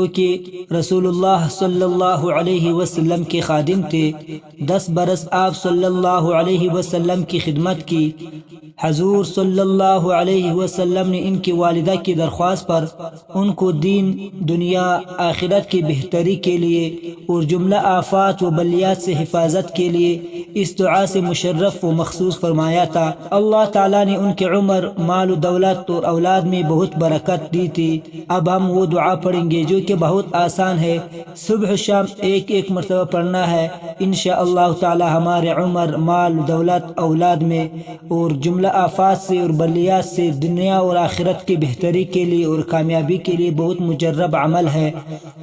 کہ رسول اللہ صلی اللہ علیہ وسلم کے خادم تھے۔ 10 برس آپ صلی اللہ علیہ وسلم کی خدمت کی۔ حضور صلی اللہ علیہ وسلم نے ان کی والدہ کی درخواست پر ان کو دین، دنیا، آخرت کی بہتری کے لیے اور جملہ آفات و بلیات سے حفاظت کے لیے اس دعا سے مشرف و مخصوص فرمایا تھا۔ اللہ تعالیٰ نے ان کے عمر، مال و دولت اور اولاد میں بہت برکت دی تھی۔ اب ہم وہ دعا پڑھیں گے جو کہ بہت آسان ہے۔ صبح شام ایک مرتبہ پڑھنا ہے۔ انشاءاللہ تعالی ہمارے عمر، مال، دولت، اولاد میں اور جملہ آفات سے اور بلیات سے دنیا اور آخرت کی بہتری کے لیے اور کامیابی کے لیے بہت مجرب عمل ہے۔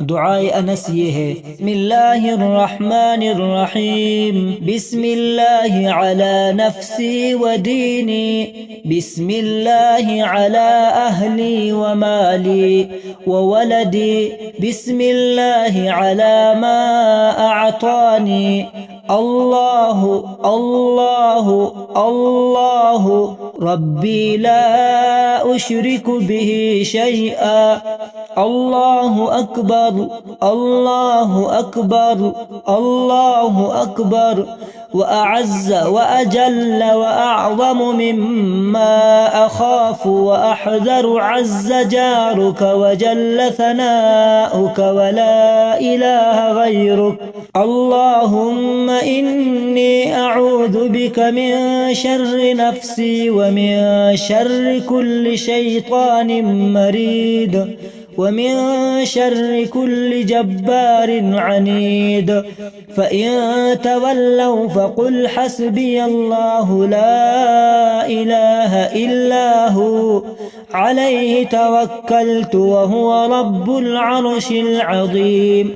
دعائے انس یہ ہے: بسم اللہ الرحمن الرحیم، بسم اللہ علی نفسی و دینی، بسم اللہ علی اہلی و مالی و ولدی، بسم اللہ علی ما اعطانی، اللہ اللہ اللہ ربی لا اشرک به شیئا، اللہ اکبر اللہ اکبر اللہ اکبر، وأعز وأجل وأعظم مما أخاف وأحذر، عز جارك وجل ثناؤك ولا إله غيرك، اللهم إني أعوذ بك من شر نفسي ومن شر كل شيطان مريد ومن شر كل جبار عنيد، فإن تولوا فقل حسبي الله لا إله إلا هو عليه توكلت وهو رب العرش العظيم،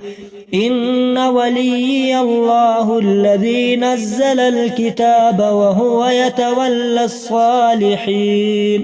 إن ولي الله الذي نزل الكتاب وهو يتولى الصالحين.